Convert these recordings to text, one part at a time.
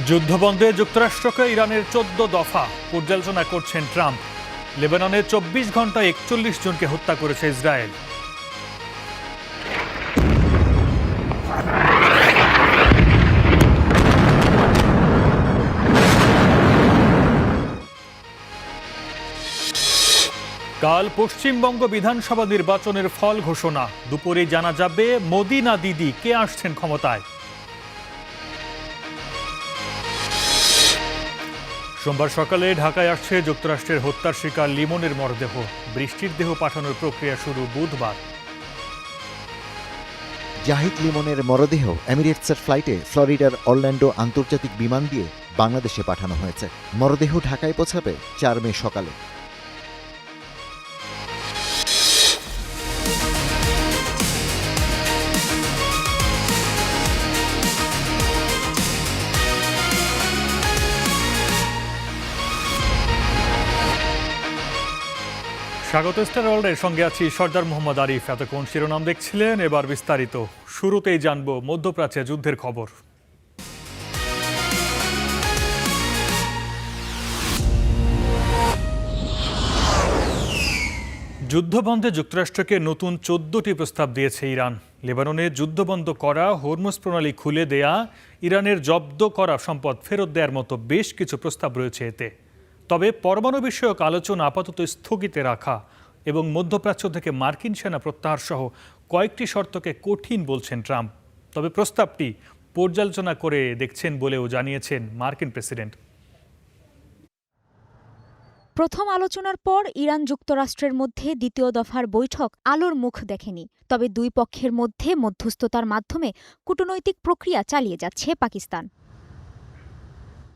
যুদ্ধবন্ধে যুক্তরাষ্ট্রকে ইরানের 14 দফা পর্যালোচনা করছেন ট্রাম্প। লেবাননে 24 ঘন্টায় 41 জনকে হত্যা করেছে ইসরায়েল। কাল পশ্চিমবঙ্গ বিধানসভা নির্বাচনের ফল ঘোষণা। দুপুরে জানা যাবে মোদি না দিদি কে আসছেন ক্ষমতায়। সোমবার সকালে ঢাকায় আসছে যুক্তরাষ্ট্রের হত্যার শিকার লিমনের মরদেহ। বৃষ্টির দেহ পাঠানোর প্রক্রিয়া শুরু বুধবার। জাহিদ লিমনের মরদেহ এমিরেটসের ফ্লাইটে ফ্লোরিডার অরল্যান্ডো আন্তর্জাতিক বিমান দিয়ে বাংলাদেশে পাঠানো হয়েছে। মরদেহ ঢাকায় পৌঁছাবে 4 মে সকালে। স্বাগত স্টার ওয়ার্ল্ডের সঙ্গে আছি সর্দার মোহাম্মদ আরিফ। এতক্ষণ শিরোনাম দেখছিলেন, এবার বিস্তারিত। শুরুতেই জানবো মধ্যপ্রাচ্যে যুদ্ধের খবর। যুদ্ধবন্ধে যুক্তরাষ্ট্রকে নতুন 14টি প্রস্তাব দিয়েছে ইরান। লেবাননে যুদ্ধবন্ধ করা, হরমুজ প্রণালী খুলে দেয়া, ইরানের জব্দ করা সম্পদ ফেরত দেওয়ার মতো বেশ কিছু প্রস্তাব রয়েছে এতে। তবে পরমাণু বিষয়ক আলোচনা আপাতত স্থগিতে রাখা এবং মধ্যপ্রাচ্য থেকে মার্কিন সেনা প্রত্যাহার সহ কয়েকটি শর্তকে কঠিন বলছেন ট্রাম্প। তবে প্রস্তাবটি পর্যালোচনা করে দেখছেন বলেও জানিয়েছেন মার্কিন প্রেসিডেন্ট। প্রথম আলোচনার পর ইরান যুক্তরাষ্ট্রের মধ্যে দ্বিতীয় দফার বৈঠক আলোর মুখ দেখেনি। তবে দুই পক্ষের মধ্যে মধ্যস্থতার মাধ্যমে কূটনৈতিক প্রক্রিয়া চালিয়ে যাচ্ছে পাকিস্তান।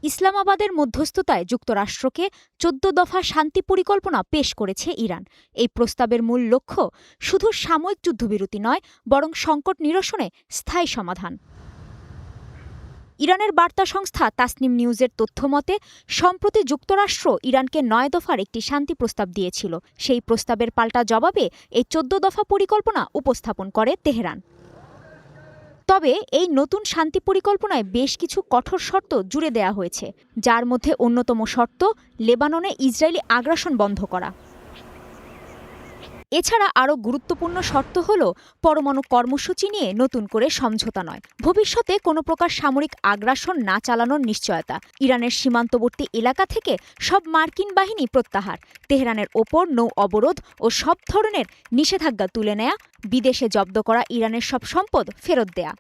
ইসলামাবাদের মধ্যস্থতায় যুক্তরাষ্ট্রকে 14 দফা শান্তি পরিকল্পনা পেশ করেছে ইরান। এই প্রস্তাবের মূল লক্ষ্য শুধু সাময়িক যুদ্ধবিরতি নয়, বরং সংকট নিরসনে স্থায়ী সমাধান। ইরানের বার্তা সংস্থা তাসনিম নিউজের তথ্যমতে সম্প্রতি যুক্তরাষ্ট্র ইরানকে 9 দফার একটি শান্তি প্রস্তাব দিয়েছিল। সেই প্রস্তাবের পাল্টা জবাবে এই 14 দফা পরিকল্পনা উপস্থাপন করে তেহরান। তবে এই নতুন শান্তি পরিকল্পনায় বেশ কিছু কঠোর শর্ত জুড়ে দেয়া হয়েছে, যার মধ্যে অন্যতম শর্ত লেবাননে ইসরায়েলি আগ্রাসন বন্ধ করা। এছাড়া আরও গুরুত্বপূর্ণ শর্ত হল পরমাণু কর্মসূচি নিয়ে নতুন করে সমঝোতা নয়, ভবিষ্যতে কোনো প্রকার সামরিক আগ্রাসন না চালানোর নিশ্চয়তা, ইরানের সীমান্তবর্তী এলাকা থেকে সব মার্কিন বাহিনী প্রত্যাহার, তেহরানের ওপর নৌ অবরোধ ও সব ধরনের নিষেধাজ্ঞা তুলে নেয়া, বিদেশে জব্দ করা ইরানের সব সম্পদ ফেরত দেয়া।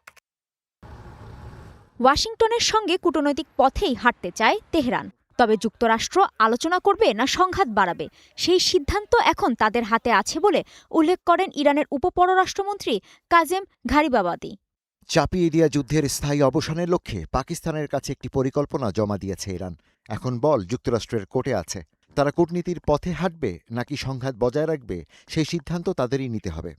ওয়াশিংটনের সঙ্গে কূটনৈতিক পথেই হাঁটতে চায় তেহরান। তবে যুক্তরাষ্ট্র আলোচনা করবে না সংঘাত বাড়াবে, সেই সিদ্ধান্ত এখন তাদের হাতে আছে বলে উল্লেখ করেন ইরানের উপপররাষ্ট্রমন্ত্রী কাজেম ঘারিবাবাদি। চাপিয়ে দেয়া যুদ্ধের স্থায়ী অবসানের লক্ষ্যে পাকিস্তানের কাছে একটি পরিকল্পনা জমা দিয়েছে ইরান। এখন বল যুক্তরাষ্ট্রের কোর্টে আছে। তারা কূটনীতির পথে হাঁটবে নাকি সংঘাত বজায় রাখবে, সেই সিদ্ধান্ত তাদেরই নিতে হবে।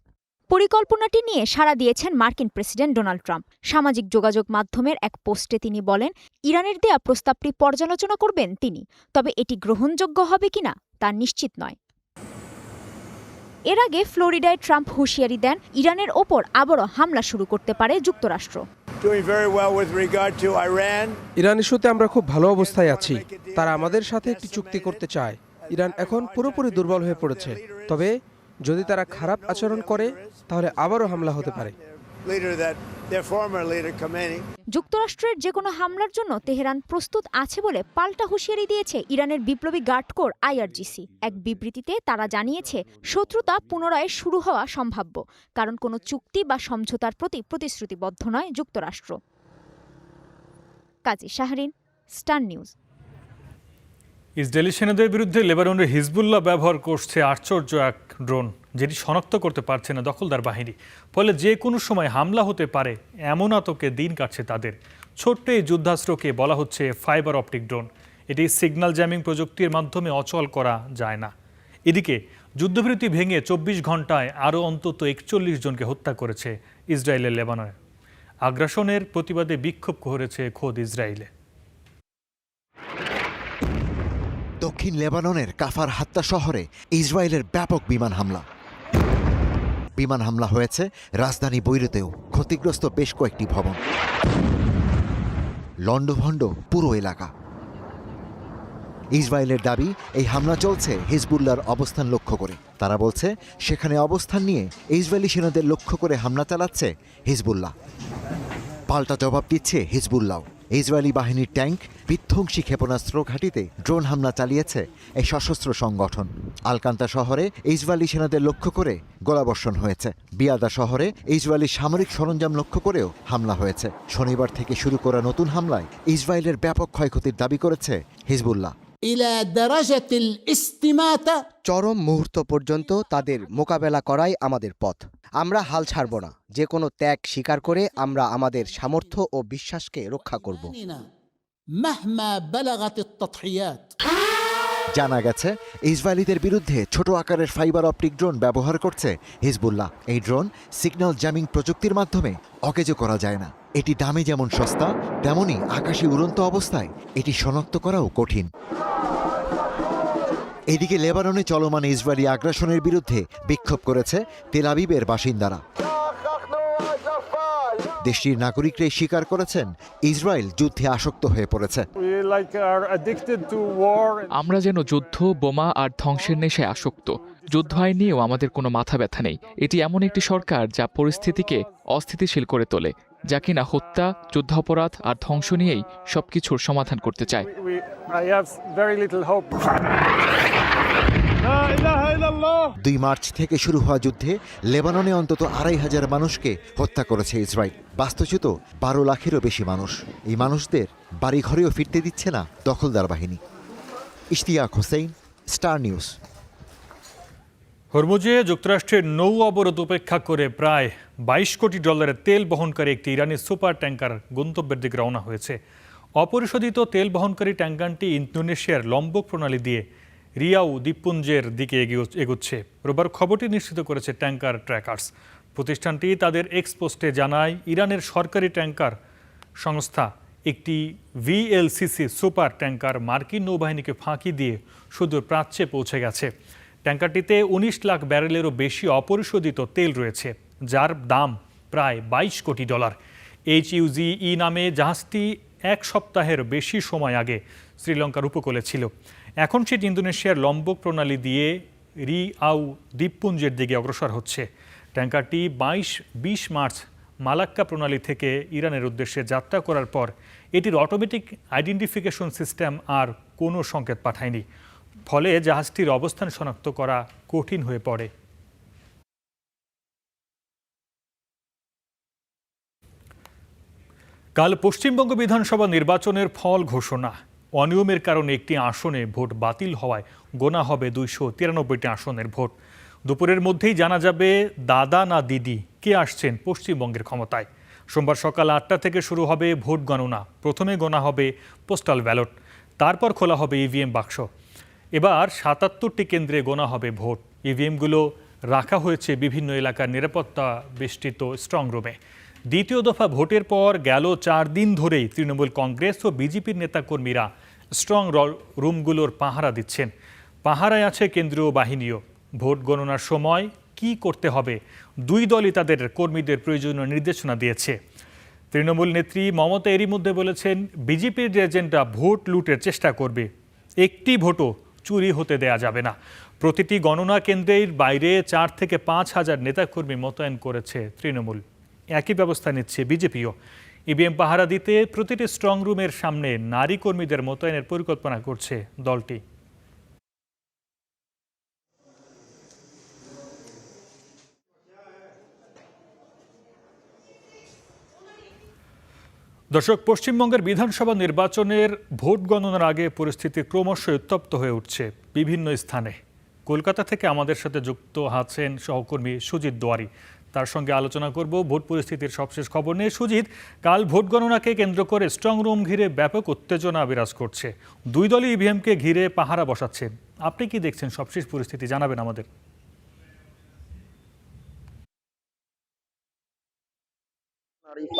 পরিকল্পনাটি নিয়ে সাড়া দিয়েছেন মার্কিন প্রেসিডেন্ট ডোনাল্ড ট্রাম্প। সামাজিক যোগাযোগ মাধ্যমের এক পোস্টে তিনি বলেন, ইরানের দেয়া প্রস্তাবটি পর্যালোচনা করবেন তিনি, তবে এটি গ্রহণযোগ্য হবে কিনা তা নিশ্চিত নয়। এর আগে ফ্লোরিডায় ট্রাম্প হুঁশিয়ারি দেন, ইরানের ওপর আবারও হামলা শুরু করতে পারে যুক্তরাষ্ট্র। ইরান ইস্যুতে আমরা খুব ভালো অবস্থায় আছি। তারা আমাদের সাথে একটি চুক্তি করতে চায়। ইরান এখন পুরোপুরি দুর্বল হয়ে পড়েছে, তবে যদি তারা খারাপ আচরণ করে তাহলে আবারও হামলা হতে পারে। যুক্তরাষ্ট্রের যে কোনো হামলার জন্য তেহরান প্রস্তুত আছে বলে পাল্টা হুঁশিয়ারি দিয়েছে ইরানের বিপ্লবী গার্ড কোর IRGC। এক বিবৃতিতে তারা জানিয়েছে, শত্রুতা পুনরায় শুরু হওয়া সম্ভাব্য, কারণ কোনো চুক্তি বা সমঝোতার প্রতি প্রতিশ্রুতিবদ্ধ নয় যুক্তরাষ্ট্র। কাজী শাহরিন, স্টার নিউজ। ইসরায়েলি সেনাদের বিরুদ্ধে লেবাননের হিজবুল্লাহ ব্যবহার করছে আশ্চর্য এক ড্রোন, যেটি শনাক্ত করতে পারছে না দখলদার বাহিনী। ফলে যে কোনো সময় হামলা হতে পারে এমন আতঙ্কে দিন কাটছে তাদের। ছোট্ট এই যুদ্ধাস্ত্রকে বলা হচ্ছে ফাইবার অপটিক ড্রোন। এটি সিগন্যাল জ্যামিং প্রযুক্তির মাধ্যমে অচল করা যায় না। এদিকে যুদ্ধবিরতি ভেঙে 24 ঘন্টায় আরও অন্তত 41 জনকে হত্যা করেছে ইসরায়েলের লেবাননে। আগ্রাসনের প্রতিবাদে বিক্ষোভ করেছে খোদ ইসরায়েলে। দক্ষিণ লেবাননের কাফার হাত্তা শহরে ইসরায়েলের ব্যাপক বিমান হামলা হয়েছে রাজধানী বৈরুতেও। ক্ষতিগ্রস্ত বেশ কয়েকটি ভবন। লণ্ডভণ্ড পুরো এলাকা। ইসরায়েলের দাবি, এই হামলা চলছে হিজবুল্লাহর অবস্থান লক্ষ্য করে। তারা বলছে সেখানে অবস্থান নিয়ে ইসরায়েলি সেনাদের লক্ষ্য করে হামলা চালাচ্ছে হিজবুল্লাহ। পাল্টা জবাব দিচ্ছে হিজবুল্লাহ। ইসরায়েলি বাহিনীর ট্যাঙ্ক, বিধ্বংসী ক্ষেপণাস্ত্র ঘাঁটিতে ড্রোন হামলা চালিয়েছে এই সশস্ত্র সংগঠন। আলকান্তা শহরে ইসরায়েলি সেনাদের লক্ষ্য করে গোলাবর্ষণ হয়েছে। বিয়াদা শহরে ইসরায়েলি সামরিক সরঞ্জাম লক্ষ্য করেও হামলা হয়েছে। শনিবার থেকে শুরু করা নতুন হামলায় ইসরায়েলের ব্যাপক ক্ষয়ক্ষতির দাবি করেছে হিজবুল্লাহ। চরম মুহূর্ত পর্যন্ত তাদের মোকাবেলা করাই আমাদের পথ। আমরা হাল ছাড়ব না। যে কোনো ত্যাগ স্বীকার করে আমরা আমাদের সামর্থ্য ও বিশ্বাসকে রক্ষা করব। জানা গেছে, ইসরায়েলিদের বিরুদ্ধে ছোট আকারের ফাইবার অপটিক ড্রোন ব্যবহার করছে হিজবুল্লাহ। এই ড্রোন সিগন্যাল জ্যামিং প্রযুক্তির মাধ্যমে অকেজো করা যায় না। এটি দামে যেমন সস্তা, তেমনি আকাশে উড়ন্ত অবস্থায় এটি শনাক্ত করাও কঠিন। এদিকে লেবাননে চলমান ইসরায়েলি আগ্রাসনের বিরুদ্ধে বিক্ষোভ করেছে তেল আবিবের বাসিন্দারা। দেশটির নাগরিকরাই স্বীকার করেছেন ইসরায়েল যুদ্ধে আসক্ত হয়ে পড়েছে। আমরা যেন যুদ্ধ, বোমা আর ধ্বংসের নেশায় আসক্ত। যুদ্ধ আইন নিয়েও আমাদের কোনো মাথা ব্যথা নেই। এটি এমন একটি সরকার যা পরিস্থিতিকে অস্থিতিশীল করে তোলে, যা কিনা হত্যা, যুদ্ধাপরাধ আর ধ্বংস নিয়েই সবকিছুর সমাধান করতে চায়। 2 মার্চ থেকে শুরু হওয়া যুদ্ধে লেবাননে অন্তত 2,500 মানুষকে হত্যা করেছে ইসরায়েল। বাস্তুচ্যুত 12 লাখেরও বেশি মানুষ। এই মানুষদের বাড়িঘরেও ফিরতে দিচ্ছে না দখলদার বাহিনী। Ishtiaq Hossain, star news. হরমুজে যুক্তরাষ্ট্রের নৌ অবরোধ উপেক্ষা করে প্রায় $22 কোটি তেল বহনকারী একটি ইরানি সুপার ট্যাঙ্কার গন্তব্যের দিকে রওনা হয়েছে। অপরিশোধিত তেল বহনকারী ট্যাঙ্কারটি ইন্দোনেশিয়ার লম্বক প্রণালী দিয়ে রিয়াউ দ্বীপপুঞ্জের দিকে এগুচ্ছে। রোববার খবরটি নিশ্চিত করেছে ট্যাঙ্কার ট্র্যাকার্স। প্রতিষ্ঠানটি তাদের এক্স পোস্টে জানায়, ইরানের সরকারি ট্যাঙ্কার সংস্থা একটি VLCC সুপার ট্যাঙ্কার মার্কিন নৌবাহিনীকে ফাঁকি দিয়ে সুদূর প্রাচ্যে পৌঁছে গেছে। ট্যাঙ্কারটিতে 19 লাখ ব্যারেলেরও বেশি অপরিশোধিত তেল রয়েছে, যার দাম প্রায় $22 কোটি। HUGE নামে জাহাজটি 1 সপ্তাহের বেশি সময় আগে শ্রীলঙ্কার উপকূলে ছিল। এখন সেটি ইন্দোনেশিয়ার লম্বক প্রণালী দিয়ে রিয়াউ দ্বীপপুঞ্জের দিকে অগ্রসর হচ্ছে। ট্যাঙ্কারটি 20 মার্চ মালাক্কা প্রণালী থেকে ইরানের উদ্দেশ্যে যাত্রা করার পর এটির অটোমেটিক আইডেন্টিফিকেশন সিস্টেম আর কোনো সংকেত পাঠায়নি। ফলে জাহাজটির অবস্থান শনাক্ত করা কঠিন হয়ে পড়ে। কাল পশ্চিমবঙ্গ বিধানসভা নির্বাচনের ফল ঘোষণা। অনিয়মের কারণে একটি আসনে ভোট বাতিল হওয়ায় গোনা হবে 293টি আসনের ভোট। দুপুরের মধ্যেই জানা যাবে দাদা না দিদি কে আসছেন পশ্চিমবঙ্গের ক্ষমতায়। সোমবার সকাল 8টা থেকে শুরু হবে ভোট গণনা। প্রথমে গোনা হবে পোস্টাল ব্যালট, তারপর খোলা হবে ইভিএম বাক্স। এবার 77টি কেন্দ্রে গোনা হবে ভোট। ইভিএমগুলো রাখা হয়েছে বিভিন্ন এলাকার নিরাপত্তা বেষ্টিত স্ট্রং রুমে। দ্বিতীয় দফা ভোটের পর গেল 4 দিন ধরেই তৃণমূল কংগ্রেস ও বিজেপির নেতাকর্মীরা স্ট্রং রুমগুলোর পাহারা দিচ্ছেন। পাহারায় আছে কেন্দ্রীয় বাহিনীও। ভোট গণনার সময় কি করতে হবে, 2 দলই তাদের কর্মীদের প্রয়োজনীয় নির্দেশনা দিয়েছে। তৃণমূল নেত্রী মমতা এরই মধ্যে বলেছেন, বিজেপির এজেন্টরা ভোট লুটের চেষ্টা করবে, একটি ভোটও চুরি হতে দেয়া যাবে না। প্রতিটি গণনা কেন্দ্রের বাইরে 4 থেকে 5 হাজার নেতাকর্মী মোতায়েন করেছে তৃণমূল। একই ব্যবস্থা নিচ্ছে বিজেপিও। ইভিএম পাহারা দিতে প্রতিটি স্ট্রং রুমের সামনে নারী কর্মীদের মোতায়েনের পরিকল্পনা করছে দলটি। দর্শক, পশ্চিমবঙ্গের বিধানসভা নির্বাচনের ভোট গণনার আগে পরিস্থিতি ক্রমশ উত্তপ্ত হয়ে উঠছে বিভিন্ন স্থানে। কলকাতা থেকে আমাদের সাথে যুক্ত আছেন সহকর্মী সুজিত দোয়ারি। তার সঙ্গে আলোচনা করব ভোট পরিস্থিতির সবশেষ খবর নিয়ে। সুজিত, কাল ভোট গণনাকে কেন্দ্র করে স্ট্রং রুম ঘিরে ব্যাপক উত্তেজনা বিরাজ করছে। 2 দলই ইভিএমকে ঘিরে পাহারা বসাচ্ছেন। আপনি কি দেখছেন সবশেষ পরিস্থিতি, জানাবেন আমাদের।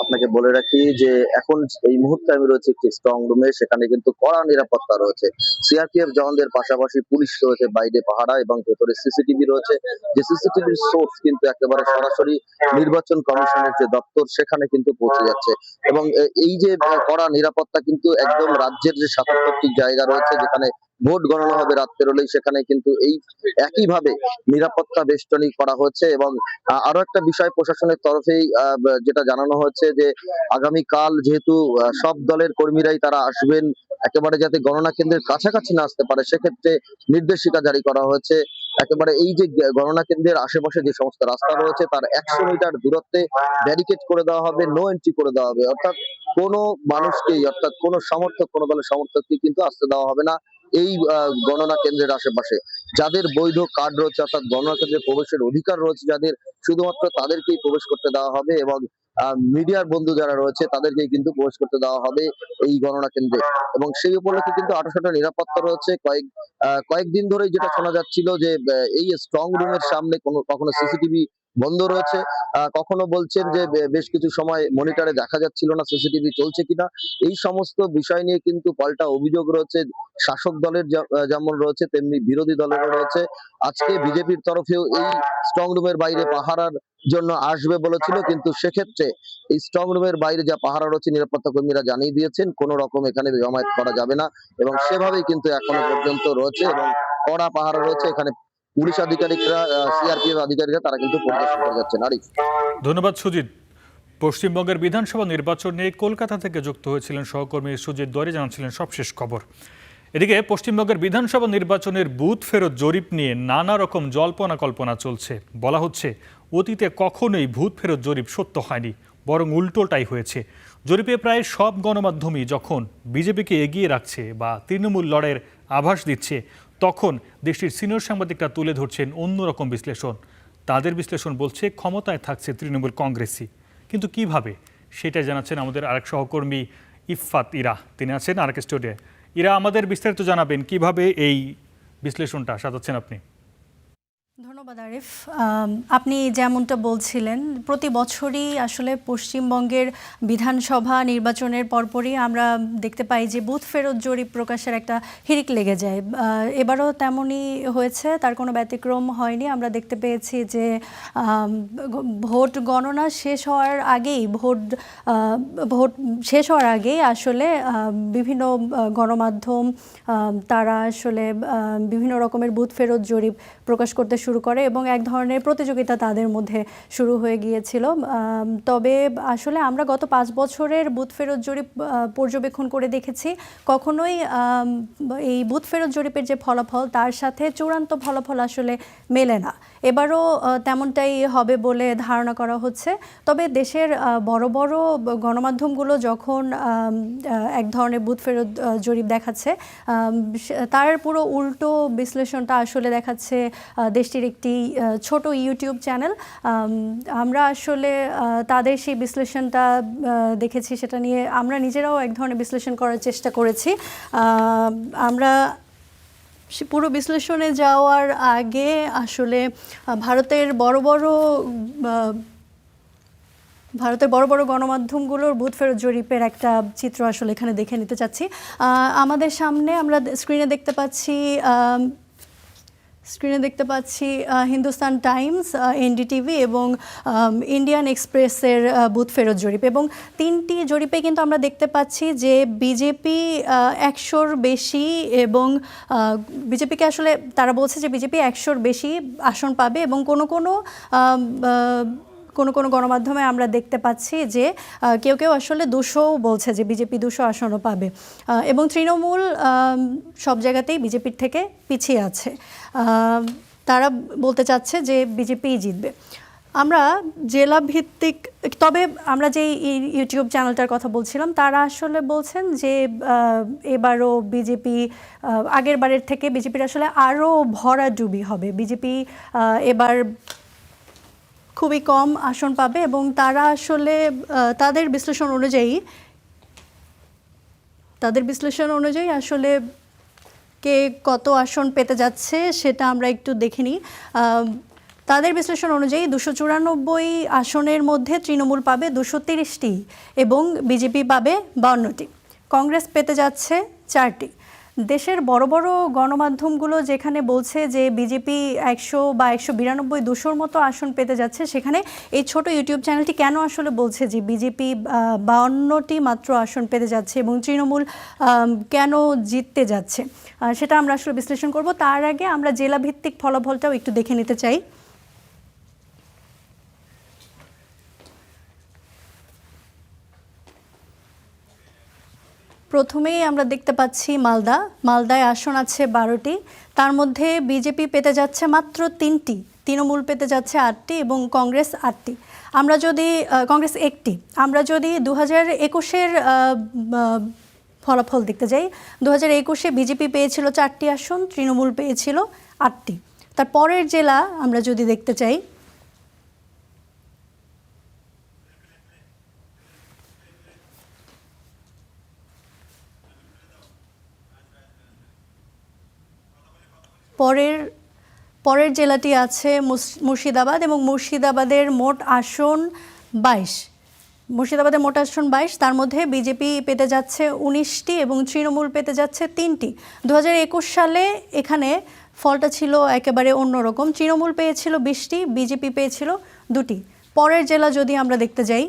আপনাকে বলে রাখি যে এখন এই মুহূর্তে আমি রয়েছে একটি স্ট্রং রুমে, সেখানে কিন্তু কড়া নিরাপত্তা রয়েছে। সিআরপিএফ জওয়ানদের পাশাপাশি পুলিশ রয়েছে বাইরে পাহারা, এবং ভেতরে সিসিটিভি রয়েছে। যে সিসিটিভির সোর্স কিন্তু একেবারে সরাসরি নির্বাচন কমিশনের যে দপ্তর সেখানে কিন্তু পৌঁছে যাচ্ছে, এবং এই যে কড়া নিরাপত্তা কিন্তু একদম রাজ্যের যে ৭৭টি জায়গা রয়েছে যেখানে ভোট গণনা হবে রাত পেরোলেই, সেখানে কিন্তু এই একইভাবে নিরাপত্তা বেষ্টনী করা হচ্ছে। এবং আরো একটা বিষয় প্রশাসনের তরফেই যেটা জানানো হচ্ছে যে আগামীকাল যেহেতু সব দলের কর্মীরাই তারা আসবেন, একেবারে যাতে গণনা কেন্দ্রের কাছাকাছি না আসতে পারে সেক্ষেত্রে নির্দেশিকা জারি করা হয়েছে। একেবারে এই যে গণনা কেন্দ্রের আশেপাশে যে সমস্ত রাস্তা রয়েছে তার ১০০ মিটার দূরত্বে ব্যারিকেড করে দেওয়া হবে, নো এন্ট্রি করে দেওয়া হবে, অর্থাৎ কোনো মানুষকেই, অর্থাৎ কোনো সমর্থক, কোনো দলের সমর্থককে কিন্তু আসতে দেওয়া হবে না এই গণনা কেন্দ্রের আশেপাশে। যাদের বৈধ কার্ড রয়েছে, অর্থাৎ গণনা কেন্দ্রে প্রবেশের অধিকার রয়েছে যাদের, শুধুমাত্র তাদেরকেই প্রবেশ করতে দেওয়া হবে, এবং মিডিয়ার বন্ধু যারা রয়েছে তাদেরকেই কিন্তু প্রবেশ করতে দেওয়া হবে এই গণনা কেন্দ্রে। এবং সেই উপলক্ষে কিন্তু আঠাশোটা নিরাপত্তা রয়েছে। কয়েকদিন ধরেই যেটা শোনা যাচ্ছিল যে এই স্ট্রং রুমের সামনে কখনো সিসিটিভি বন্ধ রয়েছে, কখনো বলছেন যে বেশ কিছু সময় মনিটরে দেখা যাচ্ছিল না সিসিটিভি চলছে কিনা। এই সমস্ত বিষয় নিয়ে কিন্তু পাল্টা অভিযোগ রয়েছে, শাসক দলের যেমন রয়েছে তেমনি বিরোধী দলেরও রয়েছে। আজকে বিজেপির তরফেও এই স্ট্রং রুমের বাইরে পাহারার জন্য আসবে বলেছিল, কিন্তু সেক্ষেত্রে এই স্ট্রং রুমের বাইরে যা পাহারা রয়েছে নিরাপত্তা কর্মীরা জানিয়ে দিয়েছেন কোনো রকম এখানে জমায়েত করা যাবে না, এবং সেভাবেই কিন্তু এখনো পর্যন্ত রয়েছে, এবং কড়া পাহারা রয়েছে এখানে। পুলিশ আধিকারিকরা, সিআরপিএফ আধিকারিকরা তারা কিন্তু পরিদর্শন করে যাচ্ছেন। আরিফ, ধন্যবাদ সুজিত। পশ্চিমবঙ্গের বিধানসভা নির্বাচন নিয়ে কলকাতা থেকে যুক্ত হয়েছিলেন সহকর্মী সুজিত দরে, জানাচ্ছিলেন সবশেষ খবর। এদিকে পশ্চিমবঙ্গের বিধানসভা নির্বাচনের বুথ ফেরত জরিপ নিয়ে নানা রকম জল্পনা কল্পনা চলছে। বলা হচ্ছে অতীতে কখনোই ভূত ফেরত জরিপ সত্য হয়নি, বরং উল্টোটাই হয়েছে। জরিপে প্রায় সব গণমাধ্যমই যখন বিজেপিকে এগিয়ে রাখছে বা তৃণমূল লড়াইয়ের আভাস দিচ্ছে, তখন দেশটির সিনিয়র সাংবাদিকরা তুলে ধরছেন অন্যরকম বিশ্লেষণ। তাদের বিশ্লেষণ বলছে ক্ষমতায় থাকছে তৃণমূল কংগ্রেসই, কিন্তু কিভাবে সেটা জানাচ্ছেন আমাদের আরেক সহকর্মী ইফফাত ইরা। তিনি আছেন আরেক স্টুডিওতে। ইরা, আমাদের বিস্তারিত জানাবেন কিভাবে এই বিশ্লেষণটা সাজাচ্ছেন আপনি। ধন্যবাদ আরিফ। আপনি যেমনটা বলছিলেন, প্রতি বছরই আসলে পশ্চিমবঙ্গের বিধানসভা নির্বাচনের পরপরই আমরা দেখতে পাই যে বুথ ফেরত জরিপ প্রকাশের একটা হিড়িক লেগে যায়। এবারও তেমনই হয়েছে, তার কোনো ব্যতিক্রম হয়নি। আমরা দেখতে পেয়েছি যে ভোট গণনা শেষ হওয়ার আগেই ভোট শেষ হওয়ার আগেই আসলে বিভিন্ন গণমাধ্যম তারা আসলে বিভিন্ন রকমের বুথ ফেরত জরিপ প্রকাশ করতে শুরু করে, এবং এক ধরনের প্রতিযোগিতা তাদের মধ্যে শুরু হয়ে গিয়েছিল। তবে আসলে আমরা গত 5 বছরের বুথ ফেরত জরিপ পর্যবেক্ষণ করে দেখেছি, কখনোই এই বুথ ফেরত জরিপের যে ফলাফল তার সাথে চূড়ান্ত ফলাফল আসলে মেলে না। এবারও তেমনটাই হবে বলে ধারণা করা হচ্ছে। তবে দেশের বড় বড় গণমাধ্যমগুলো যখন এক ধরনের বুথ ফেরত জরিপ দেখাচ্ছে, তার পুরো উল্টো বিশ্লেষণটা আসলে দেখাচ্ছে দেশটির একটি ছোট ইউটিউব চ্যানেল। আমরা আসলে তাদের সেই বিশ্লেষণটা দেখেছি, সেটা নিয়ে আমরা নিজেরাও এক ধরনের বিশ্লেষণ করার চেষ্টা করেছি। আমরা পুরো বিশ্লেষণে যাওয়ার আগে আসলে ভারতের বড় বড় গণমাধ্যমগুলোর বুথ ফেরত জরিপের একটা চিত্র আসলে এখানে দেখে নিতে চাচ্ছি। আমাদের সামনে আমরা স্ক্রিনে দেখতে পাচ্ছি হিন্দুস্তান টাইমস, এনডিটিভি এবং ইন্ডিয়ান এক্সপ্রেসের বুথ ফেরত জরিপ, এবং তিনটি জরিপে কিন্তু আমরা দেখতে পাচ্ছি যে বিজেপি 100-র বেশি, এবং বিজেপিকে আসলে তারা বলছে যে বিজেপি 100-র বেশি আসন পাবে, এবং কোনো গণমাধ্যমে আমরা দেখতে পাচ্ছি যে কেউ আসলে 200 বলছে যে বিজেপি 200 আসনও পাবে, এবং তৃণমূল সব জায়গাতেই বিজেপির থেকে পিছিয়ে আছে। তারা বলতে চাচ্ছে যে বিজেপিই জিতবে। আমরা জেলা ভিত্তিক, তবে আমরা যে ইউটিউব চ্যানেলটার কথা বলছিলাম তারা আসলে বলছেন যে এবারও বিজেপি আগের বারের থেকে বিজেপির আসলে আরও ভরাডুবি হবে। বিজেপি এবার খুবই কম আসন পাবে, এবং তারা আসলে তাদের বিশ্লেষণ অনুযায়ী আসলে কে কত আসন পেতে যাচ্ছে সেটা আমরা একটু দেখে নিই। তাদের বিশ্লেষণ অনুযায়ী 294 আসনের মধ্যে তৃণমূল পাবে 230টি এবং বিজেপি পাবে 52টি। কংগ্রেস পেতে যাচ্ছে 4টি। দেশের বড় বড় গণমাধ্যমগুলো যেখানে বলছে যে বিজেপি 100 বা 192 200-র মতো আসন পেতে যাচ্ছে, সেখানে এই ছোট ইউটিউব চ্যানেলটি কেন আসলে বলছে যে বিজেপি 52টি মাত্র আসন পেতে যাচ্ছে এবং তৃণমূল কেন জিততে যাচ্ছে, সেটা আমরা আসলে বিশ্লেষণ করব। তার আগে আমরা জেলাভিত্তিক ফলাফলটাও একটু দেখে নিতে চাই। প্রথমেই আমরা দেখতে পাচ্ছি মালদায় আসন আছে 12টি, তার মধ্যে বিজেপি পেতে যাচ্ছে মাত্র 3টি, তৃণমূল পেতে যাচ্ছে 8টি এবং কংগ্রেস 8টি। আমরা যদি কংগ্রেস 1টি, আমরা যদি 2021-এর ফলাফল দেখতে যাই, 2021-এ বিজেপি পেয়েছিল 4টি আসন, তৃণমূল পেয়েছিল 8টি। তার পরের জেলা আমরা যদি দেখতে চাই, পরের জেলাটি আছে মুর্শিদাবাদ এবং মুর্শিদাবাদের মোট আসন 22। মুর্শিদাবাদের মোট আসন 22, তার মধ্যে বিজেপি পেতে যাচ্ছে 19টি এবং তৃণমূল পেতে যাচ্ছে 3টি। 2021 সালে এখানে ফলটা ছিল একেবারে অন্যরকম, তৃণমূল পেয়েছিল 20টি, বিজেপি পেয়েছিল 2টি। পরের জেলা যদি আমরা দেখতে যাই,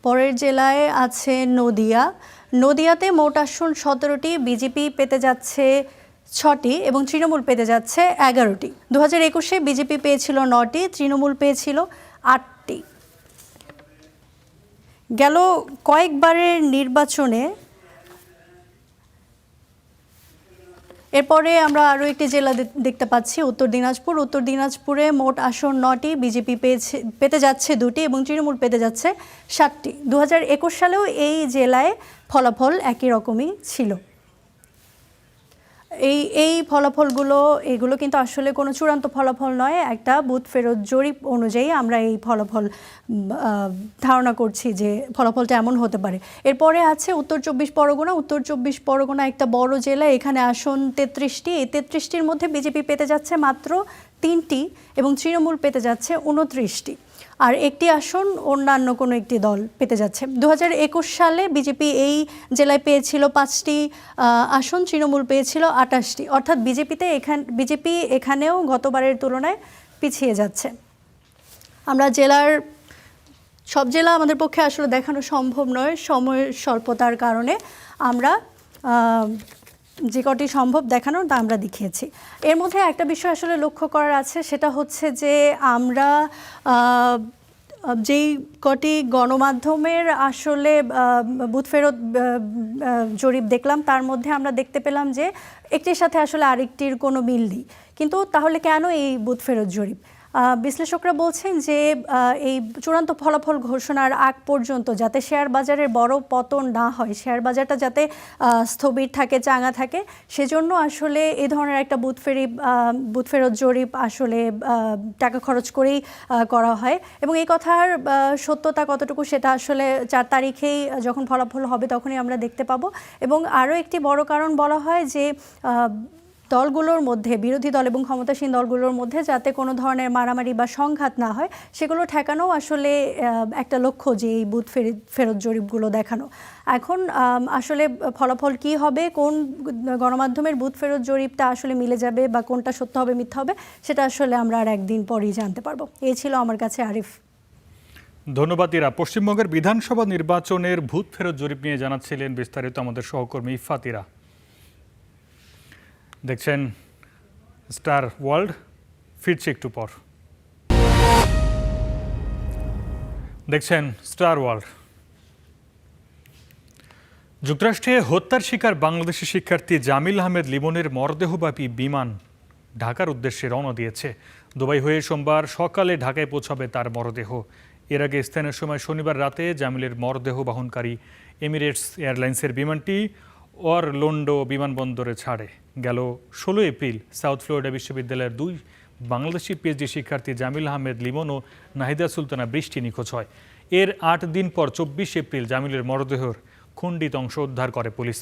পরের জেলায় আছে নদিয়াতে মোট আসন 17টি, বিজেপি পেতে যাচ্ছে 6টি এবং তৃণমূল পেতে যাচ্ছে 11টি। 2021-এ বিজেপি পেয়েছিল 9টি, তৃণমূল পেয়েছিল 8টি। গেল কয়েকবারের নির্বাচনে এরপরে আমরা আরও একটি জেলা দেখতে পাচ্ছি, উত্তর দিনাজপুরে মোট আসন 9টি, বিজেপি পেতে যাচ্ছে 2টি এবং তৃণমূল পেতে যাচ্ছে 7টি। 2021 সালেও এই জেলায় ফলাফল একই রকমই ছিল। এই এগুলো কিন্তু আসলে কোনো চূড়ান্ত ফলাফল নয়, একটা বুথ ফেরত জরিপ অনুযায়ী আমরা এই ফলাফল ধারণা করছি যে ফলাফলটা এমন হতে পারে। এরপরে আছে উত্তর চব্বিশ পরগনা একটা বড় জেলা, এখানে আসন 33টি। এই 33টির মধ্যে বিজেপি পেতে যাচ্ছে মাত্র 3টি এবং তৃণমূল পেতে যাচ্ছে 29টি, আর একটি আসন অন্যান্য কোনো একটি দল পেতে যাচ্ছে। 2021 সালে বিজেপি এই জেলায় পেয়েছিল 5টি আসন, তৃণমূল পেয়েছিল 28টি, অর্থাৎ বিজেপি এখানেও গতবারের তুলনায় পিছিয়ে যাচ্ছে। আমরা সব জেলা আমাদের পক্ষে আসলে দেখানো সম্ভব নয়, সময়ের স্বল্পতার কারণে আমরা যে কটি সম্ভব দেখানোর তা আমরা দেখিয়েছি। এর মধ্যে একটা বিষয় আসলে লক্ষ্য করার আছে, সেটা হচ্ছে যে আমরা যেই কটি গণমাধ্যমের আসলে বুথ ফেরত জরিপ দেখলাম, তার মধ্যে আমরা দেখতে পেলাম যে একটির সাথে আসলে আরেকটির কোনো মিল নেই। কিন্তু তাহলে কেন এই বুথ ফেরত জরিপ? বিশ্লেষকরা বলছেন যে এই চূড়ান্ত ফলাফল ঘোষণার আগ পর্যন্ত যাতে শেয়ার বাজারের বড় পতন না হয়, শেয়ার বাজারটা যাতে স্থবির থাকে, চাঙা থাকে, সেজন্য আসলে এই ধরনের একটা বুথ ফেরত জরিপ আসলে টাকা খরচ করেই করা হয়। এবং এই কথার সত্যতা কতটুকু সেটা আসলে 4 তারিখেই যখন ফলাফল হবে তখনই আমরা দেখতে পাবো। এবং আরও একটি বড় কারণ বলা হয় যে দলগুলোর মধ্যে, বিরোধী দল এবং ক্ষমতাসীন দলগুলোর মধ্যে যাতে কোনো ধরনের মারামারি বা সংঘাত না হয়, সেগুলো ঠেকানো আসলে একটা লক্ষ্য যে এই বুথ ফেরত জরিপগুলো দেখানো। এখন আসলে ফলাফল কি হবে, কোন গণমাধ্যমের বুথ ফেরত জরিপটা আসলে মিলে যাবে বা কোনটা সত্য হবে মিথ্যা হবে, সেটা আসলে আমরা আর একদিন পরেই জানতে পারবো। এই ছিল আমার কাছে আরিফ। ধন্যবাদ ইরা। পশ্চিমবঙ্গের বিধানসভা নির্বাচনের ভূত ফেরত জরিপ নিয়ে জানাচ্ছিলেন বিস্তারিত আমাদের সহকর্মী ইফাত ইরা। দেখছেন স্টার ওয়ার্ল্ড, ফিরছে একটু পর। দেখছেন স্টার ওয়ার্ল্ড। যুক্তরাষ্ট্রে হত্যার শিকার বাংলাদেশি শিক্ষার্থী জামিল আহমেদ লিমনের মরদেহব্যাপী বিমান ঢাকার উদ্দেশ্যে রওনা দিয়েছে। দুবাই হয়ে সোমবার সকালে ঢাকায় পৌঁছাবে তার মরদেহ। এর আগে স্থানীয় সময় শনিবার রাতে জামিলের মরদেহ বহনকারী এমিরেটস এয়ারলাইন্সের বিমানটি অরল্যান্ডো বিমানবন্দরে ছাড়ে। গেল 16 এপ্রিল সাউথ ফ্লোরিডা বিশ্ববিদ্যালয়ের 2 বাংলাদেশি পিএইচডি শিক্ষার্থী জামিল আহমেদ লিমন ও নাহিদা সুলতানা বৃষ্টি নিখোঁজ হয়। এর 8 দিন পর 24 এপ্রিল জামিলের মরদেহের খণ্ডিত অংশ উদ্ধার করে পুলিশ।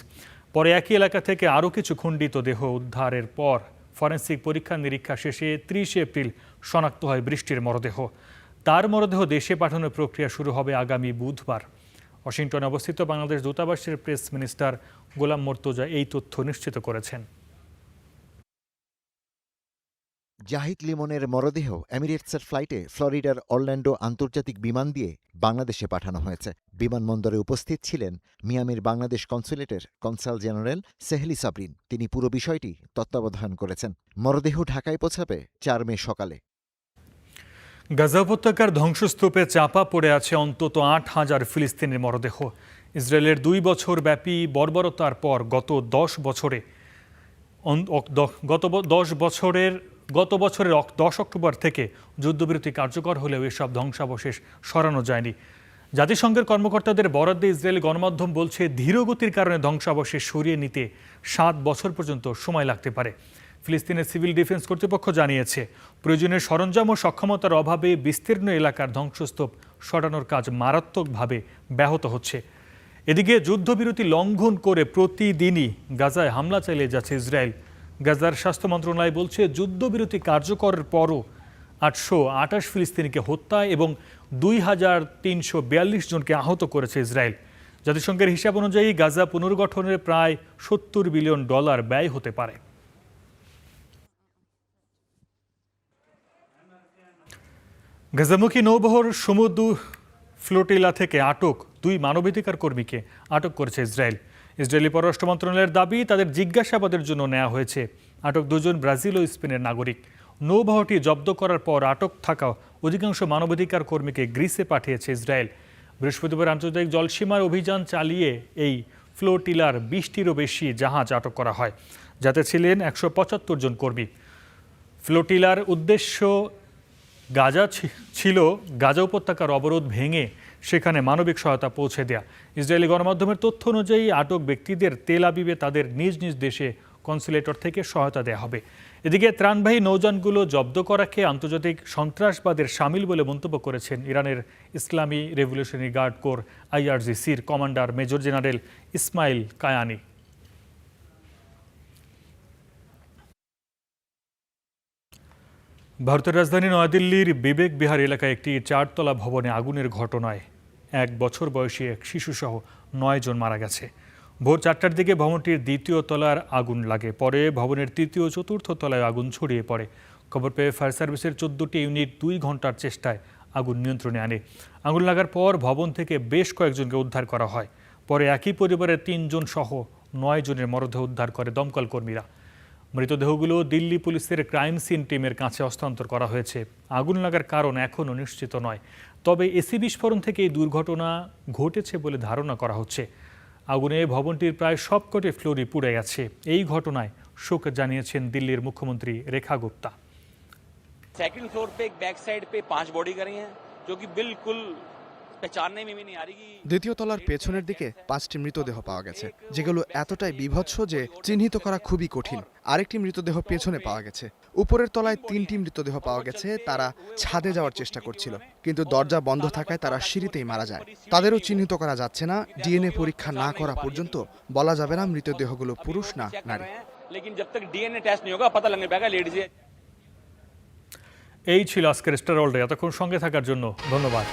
পরে একই এলাকা থেকে আরও কিছু খণ্ডিত দেহ উদ্ধারের পর ফরেনসিক পরীক্ষা নিরীক্ষা শেষে ৩০ এপ্রিল শনাক্ত হয় বৃষ্টির মরদেহ। তার মরদেহ দেশে পাঠানোর প্রক্রিয়া শুরু হবে আগামী বুধবার। ওয়াশিংটনে অবস্থিত বাংলাদেশ দূতাবাসের প্রেস মিনিস্টার গোলাম মর্তুজা এই তথ্য নিশ্চিত করেছেন। জাহিদ লিমনের মরদেহ এমিরেটসের ফ্লাইটে ফ্লোরিডার অরল্যান্ডো আন্তর্জাতিক বিমান দিয়ে বাংলাদেশে পাঠানো হয়েছে। বিমানবন্দরে উপস্থিত ছিলেন মিয়ামির বাংলাদেশ কনসুলেটের কনসাল জেনারেল সেহলি সাবরিন। তিনি পুরো বিষয়টি তত্ত্বাবধান করেছেন। মরদেহ ঢাকায় পৌঁছাবে ৪ মে সকালে। গাজা উপত্যকার ধ্বংসস্তূপে চাপা পড়ে আছে অন্তত ৮,০০০ ফিলিস্তিনের মরদেহ। ইসরায়েলের ২ বছর ব্যাপী বর্বরতার পর গত বছরের 10 অক্টোবর থেকে যুদ্ধবিরতি কার্যকর হলেও এসব ধ্বংসাবশেষ সরানো যায়নি। জাতিসংঘের কর্মকর্তাদের বরাদ্দে ইসরায়েলি গণমাধ্যম বলছে ধীরগতির কারণে ধ্বংসাবশেষ সরিয়ে নিতে ৭ বছর পর্যন্ত সময় লাগতে পারে। ফিলিস্তিনের সিভিল ডিফেন্স কর্তৃপক্ষ জানিয়েছে প্রয়োজনীয় সরঞ্জাম ও সক্ষমতার অভাবে বিস্তীর্ণ এলাকার ধ্বংসস্তূপ সরানোর কাজ মারাত্মকভাবে ব্যাহত হচ্ছে। এদিকে যুদ্ধবিরতি লঙ্ঘন করে প্রতিদিনই গাজায় হামলা চালিয়ে যাচ্ছে ইসরায়েল। গাজার স্বাস্থ্য মন্ত্রণালয় বলছে যুদ্ধবিরতি কার্যকরের পরও ৮২৮ ফিলিস্তিনিকে হত্যা এবং ২,৩৪২ জনকে আহত করেছে ইসরায়েল। জাতিসংঘের হিসাব অনুযায়ী গাজা পুনর্গঠনের প্রায় $৭০ বিলিয়ন ব্যয় হতে পারে। গাজামুখী নৌবহর সমুদ্র ফ্লোটিলা থেকে আটক ২ মানবাধিকার কর্মীকে আটক করেছে ইসরায়েল। ইসরায়েলি পররাষ্ট্র মন্ত্রণালয়ের দাবি তাদের জিজ্ঞাসাবাদের জন্য নেওয়া হয়েছে। আটক ২ জন ব্রাজিল ও স্পেনের নাগরিক। নৌবহরটি জব্দ করার পর আটক থাকা অধিকাংশ মানবাধিকার কর্মীকে গ্রিসে পাঠিয়েছে ইসরায়েল। বৃহস্পতিবার আন্তর্জাতিক জলসীমার অভিযান চালিয়ে এই ফ্লোটিলার ২০টিরও বেশি জাহাজ আটক করা হয়, যাতে ছিলেন ১৭৫ জন কর্মী। ফ্লোটিলার উদ্দেশ্য গাজা উপত্যকার অবরোধ ভেঙে সেখানে মানবিক সহায়তা পৌঁছে দেয়া। ইসরায়েলি গণমাধ্যমের তথ্য অনুযায়ী আটক ব্যক্তিদের তেল আবিবে তাদের নিজ নিজ দেশে কনসুলেটর থেকে সহায়তা দেওয়া হবে। এদিকে ত্রাণবাহী নৌযানগুলো জব্দ করাকে আন্তর্জাতিক সন্ত্রাসবাদের শামিল বলে মন্তব্য করেছেন ইরানের ইসলামী রেভলিউশনারি গার্ড কোর IRGCর commander major general Ismail Qaani. ভারতের রাজধানী নয়াদিল্লির বিবেক বিহার এলাকায় একটি 4তলা ভবনে আগুনের ঘটনায় 1 বছর বয়সী এক শিশুসহ 9 জন মারা গেছে। ভোর 4টার দিকে ভবনটির 2য় তলার আগুন লাগে। পরে ভবনের 3য় ও 4র্থ তলায় আগুন ছড়িয়ে পড়ে। খবর পেয়ে ফায়ার সার্ভিসের 14টি ইউনিট 2 ঘন্টার চেষ্টায় আগুন নিয়ন্ত্রণে আনে। আগুন লাগার পর ভবন থেকে বেশ কয়েকজনকে উদ্ধার করা হয়। পরে একই পরিবারের 3 জন সহ 9 জনের মরদেহ উদ্ধার করে দমকল কর্মীরা। মৃতদেহগুলো দিল্লি পুলিশের ক্রাইম সিন টিমের কাছে হস্তান্তর করা হয়েছে। আগুন লাগার কারণ এখনও নিশ্চিত নয়, তবে এসি বিস্ফোরণ থেকে এই দুর্ঘটনা ঘটেছে বলে ধারণা করা হচ্ছে। আগুনে ভবনটির প্রায় সবকটি ফ্লোরই পুড়ে গেছে। এই ঘটনায় শোক জানিয়েছেন দিল্লির মুখ্যমন্ত্রী রেখা গুপ্তা। सेकंड फ्लोर पे एक बैक साइड पे 5 बॉडी करी हैं जो कि बिल्कुल पहचानने में भी नहीं आ रही कि দ্বিতীয় তলার পেছনের দিকে 5টি মৃতদেহ পাওয়া গেছে, যেগুলো এতটাই বিভৎস যে চিহ্নিত করা খুবই কঠিন। আরেকটি মৃতদেহ পেছনে পাওয়া গেছে। উপরের তলায় 3টি মৃতদেহ পাওয়া গেছে। তারা ছাদে যাওয়ার চেষ্টা করছিল, কিন্তু দরজা বন্ধ থাকায় তারা সিঁড়িতেই মারা যায়। তাদেরও চিহ্নিত করা যাচ্ছে না। ডিএনএ পরীক্ষা না করা পর্যন্ত বলা যাবে না মৃতদেহগুলো পুরুষ না নারী। लेकिन जब तक डीएनए टेस्ट नहीं होगा पता लगने पाएगा लेडीज। এই ছিল আজকের স্টার ওয়ার্ল্ডে। এতক্ষণ সঙ্গে থাকার জন্য ধন্যবাদ।